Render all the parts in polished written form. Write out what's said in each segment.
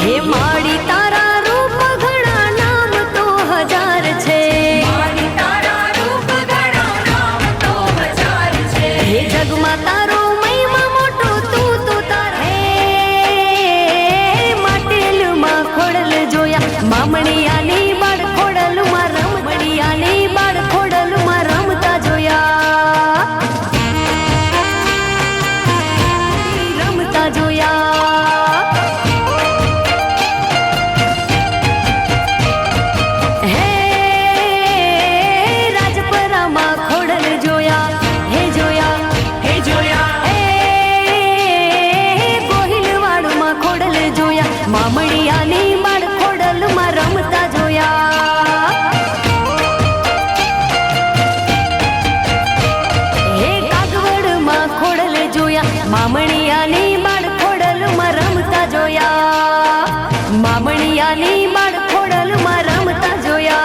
હે માડી તારા રૂપ ઘણા નામ તો હજાર છે માડી તારા રૂપ ઘણા નામ તો હજાર છે હે જગમાં તારો મહિમા મોટો તું તો તારે માટેલમાં ખોડલ જોયા મામણિયાની બાળ ખોડલમાં રમણીયાની બાળ ખોડલમાં રમતા જોયા રમતા જોયા હે રાજપરામાં ખોડલ જોયા હે જોયા હે જોયા હે ગોહિલવાડમાં ખોડલ જોયા મામણિયાની બાળ ખોડલમાં રમતા જોયા હે કાગવડમાં ખોડલ જોયા મામણિયાની બાળ ખોડલમાં રમતા જોયા મામણિયાની બાળ ખોડલમાં રમતા જોયા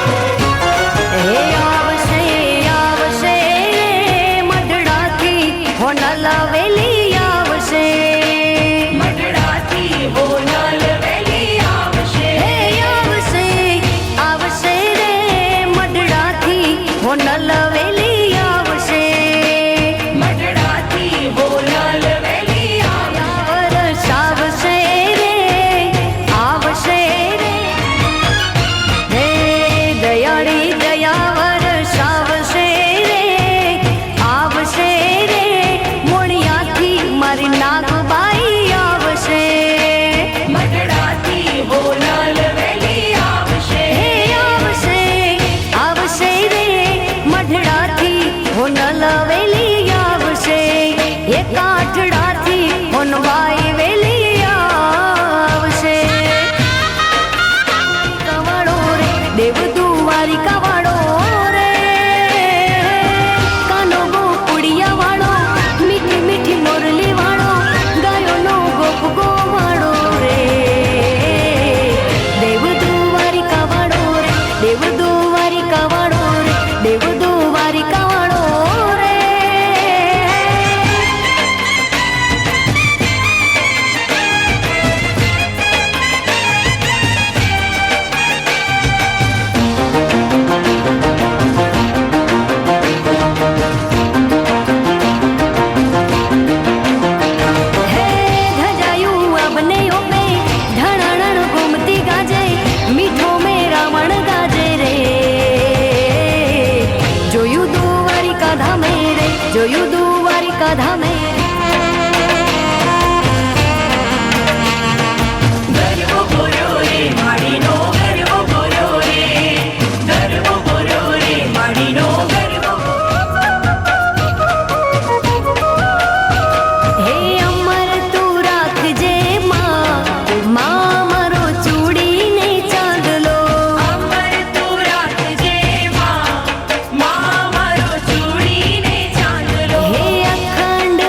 હે આવશે આવશે મઢડાથી હોનલ વેલી આવશે મઢડાથી હોનલ વેલી આવશે હે આવશે આવશે રે મઢડાથી હોનલ વેલી આવશે મઢડાથી હોનલ વેલી આવશે રે આવશે રે હે દયાળી દયા વરસાવશે રે આવશે રે મોણિયાથી મારી નાગબાઈ આવશે મઢડાથી હોનલ વેલી આવશે હે આવશે આવશે રે મઢડાથી હોનલ વેલી આવશે એ કાઠડાથી હોનવાઈ વેલી આવશે કવાડો રે દેવ દુવારી કવાડો રે કાનો ગોપુડિયા વાળો મીઠી મીઠી મોરલી વાળો ગાયોનો ગોપ ગોવાળો રે દેવ દુવારી કવાડો રે દેવ દુવારી કવાડો રે દેવ દુવારી કવાડો રે હે ધજાયું અબને ઓપે ઢણાણણ ઘૂમતી ગાજે મીઠો મેં રાવણ ગાજે રે જોયું દ્વારિકા ધામે રે જોયું દ્વારિકા ધામે ગરવો ગોર્યો રે માડીનો ગરવો ગોર્યો રે ગરવો ગોર્યો રે માડીનો ગરવો હે અમર તું રાખજે માં મારો ચૂડીને ચાંદલો અમર તું રાખજે માં મારો ચૂડીને ચાંદલો હે અખંડ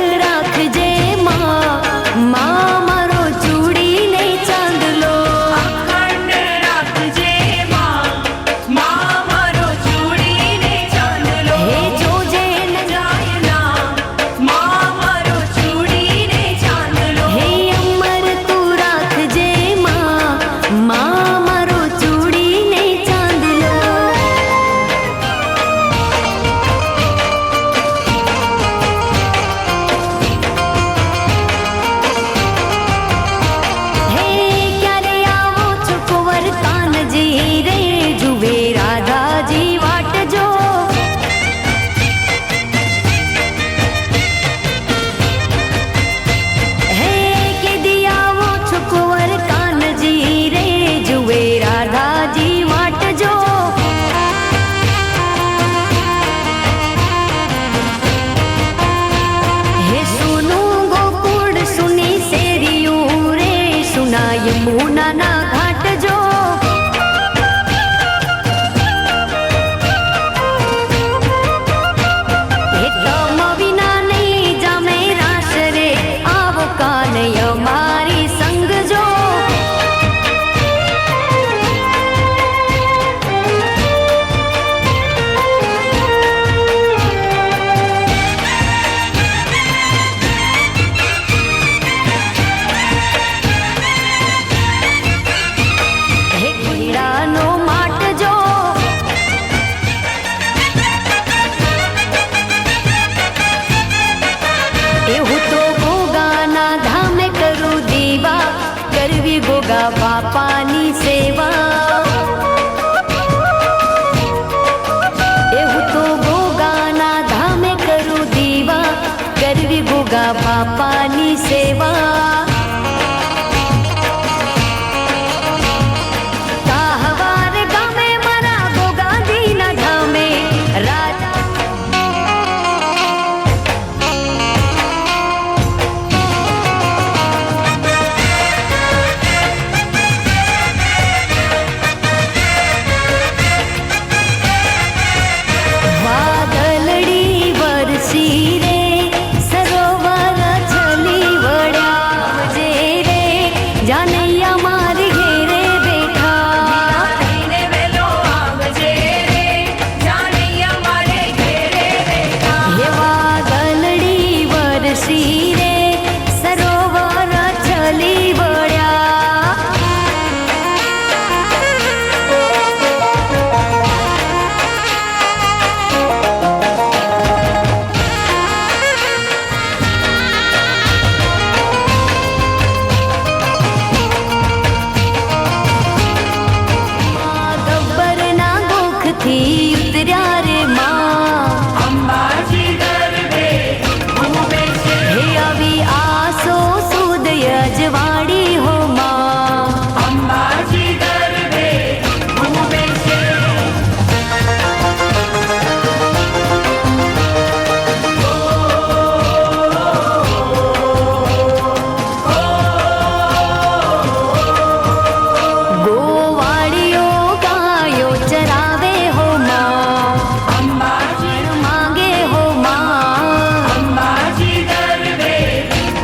થી ઉતર્યા રે માં અંબાજી ગરબે ઘૂમે છે હે આવી આસો સુદય જવાડી હો માં અંબાજી ગરબે ઘૂમે છે ગોવાળીઓ ગાયો ચરાવે હો માં અંબાજી માંગે હો માં અંબાજી ગરબે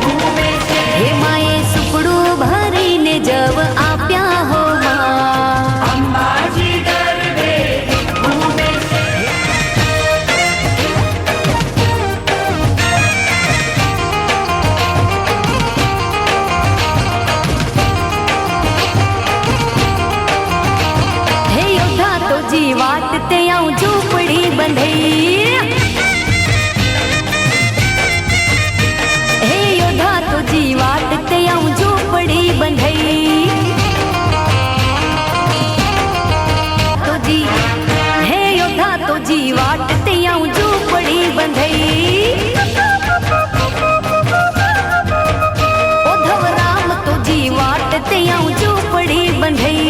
ઘૂમે છે હે માએ સુપડું ભરીને જવ આપ્યા હો માં અંબાજી ગરબે ઘૂમે છે હે યોધા તો જી વાટ તે આઉં ઝૂંપડી બંધઈ હે યોધા તો જી વાટ તે આઉં ઝૂંપડી બંધઈ તો જી હે યોધા તો જી વાટ તે આઉં ઝૂંપડી બંધઈ ઉદ્ધવ રામ તો જી વાટ તે આઉં ઝૂંપડી બંધઈ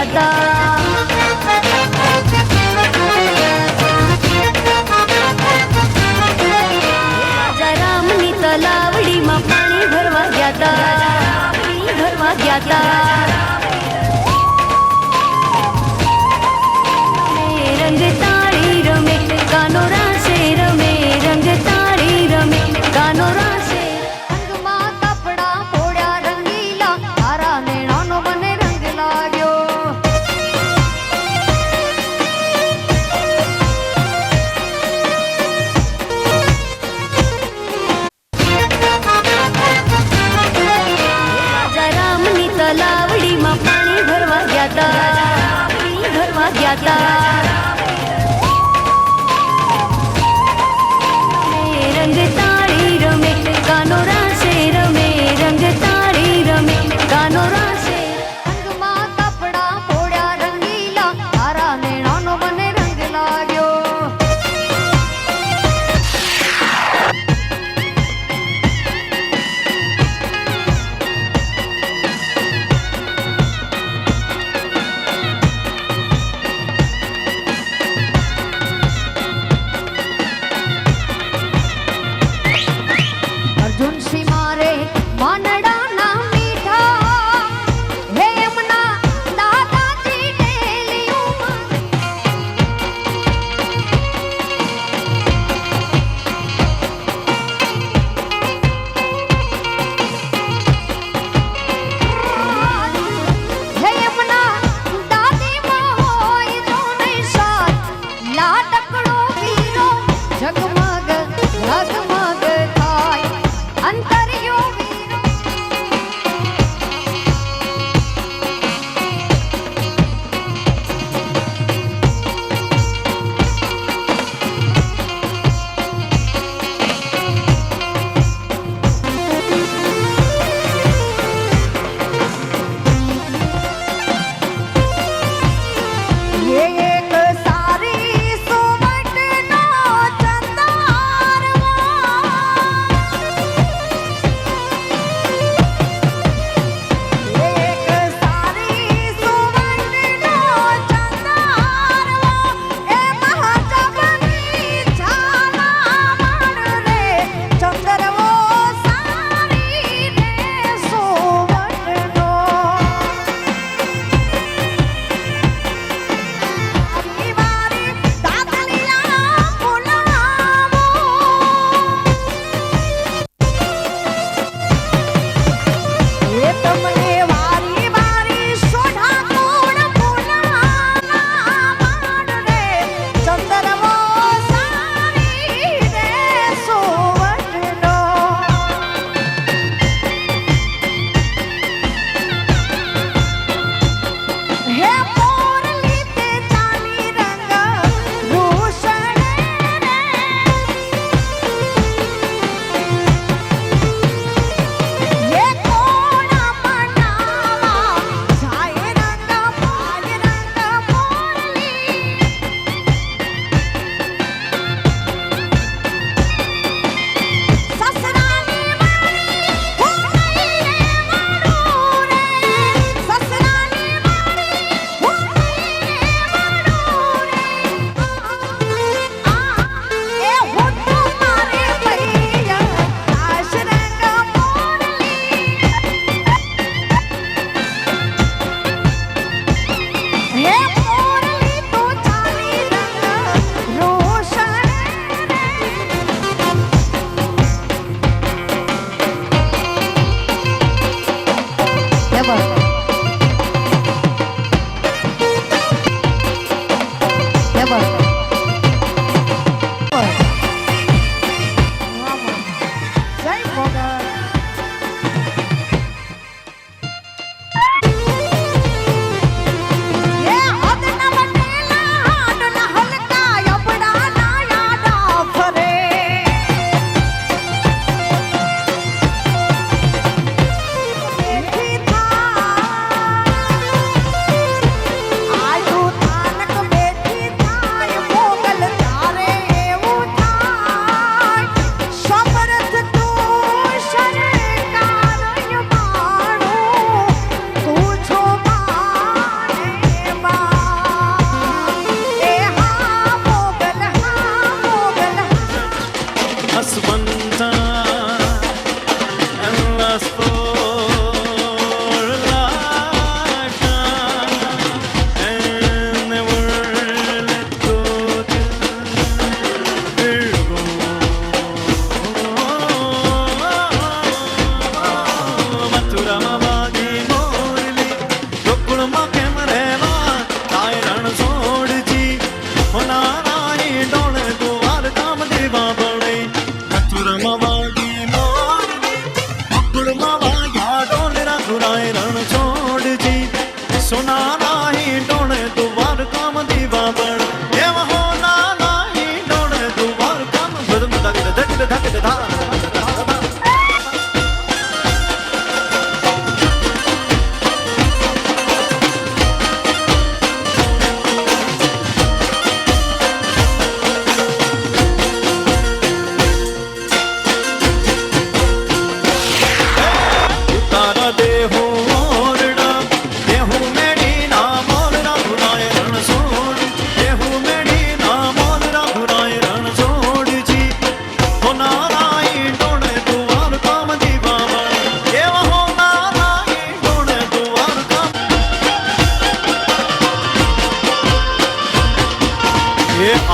ગયા તા રાજા રામની તલાવડીમાં પાણી ભરવા ગયા તા ભરવા ગયા તા રંગ તાળી રમે કાનો રાસે રમે રંગ તાળી રમે કાનો રાસે રંગમાં કપડા ફોડ્યા રંગીલા તારા નેણાનો મને રંગ લાગ્યો રાજા રામની તલાવડીમાં પાણી ભરવા ગયા તા ભરવા ગયા તા રંગ તાળી રમે કાનો રાસે રમે રંગ તાળી રમે કાનો રાસે રંગમાં કપડા ફોડ્યા રંગીલા તારા નેણાનો મને રંગ લાગ્યો અર્જુન શ્રી મારે માનડાના મીઠા હે એમના દાદાજી ડેલીયું હે એમના દાદીમાં હોય જો નહીં સાથ લાડકડો વીરો જગમગ જગમગ થાય અંતર્યો વીરો એક સારી સુવટનો ચંદારવા એક સારી સુવટનો ચંદારવા એ મહાજબની છાલા રે ચંદરવો સારી રે સુવટનો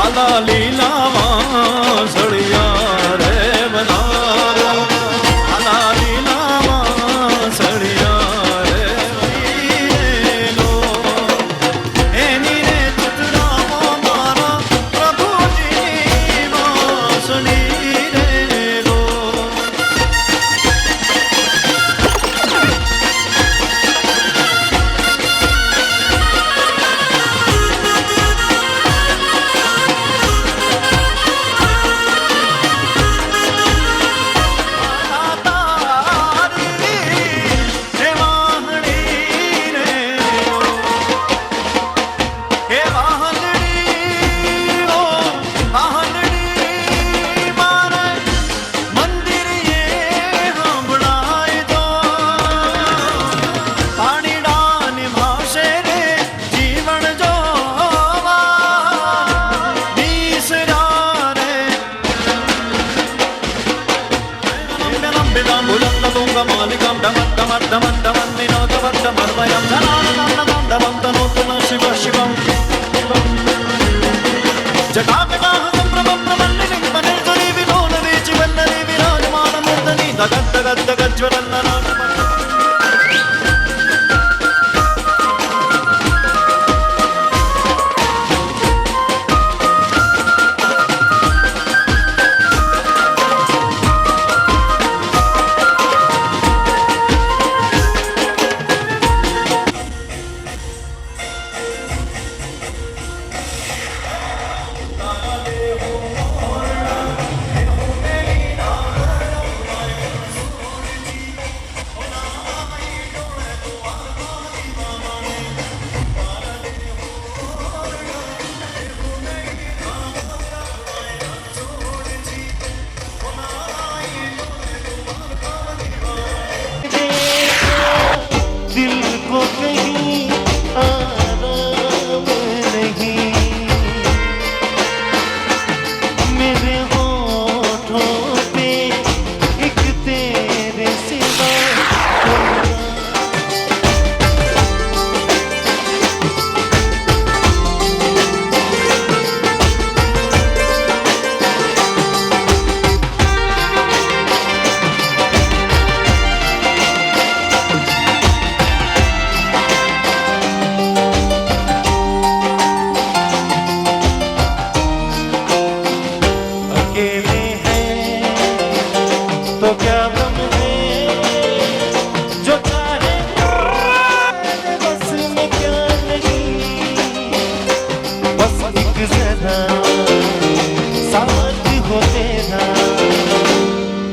આલા લીલામાં સળિયા રે બનારો આલા લીલામાં સળિયા રે વૈરેલો એની રે ચિતરામાં મારા પ્રભુજીની વાંસળી રેલો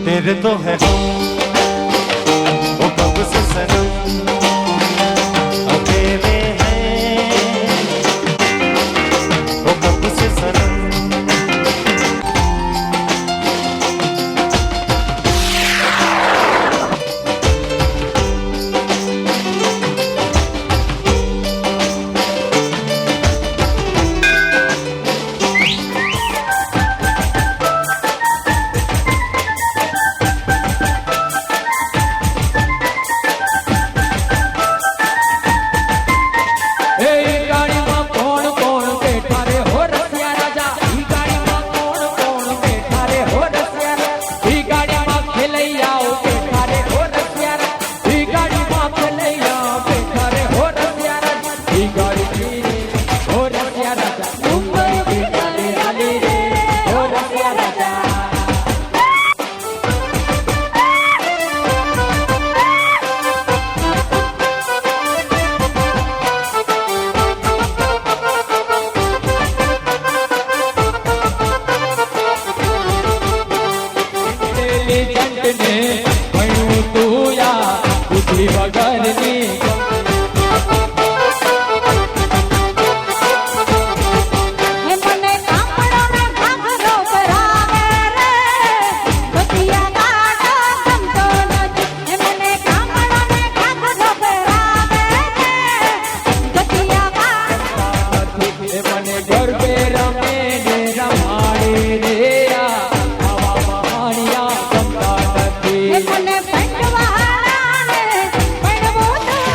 तेरे तो है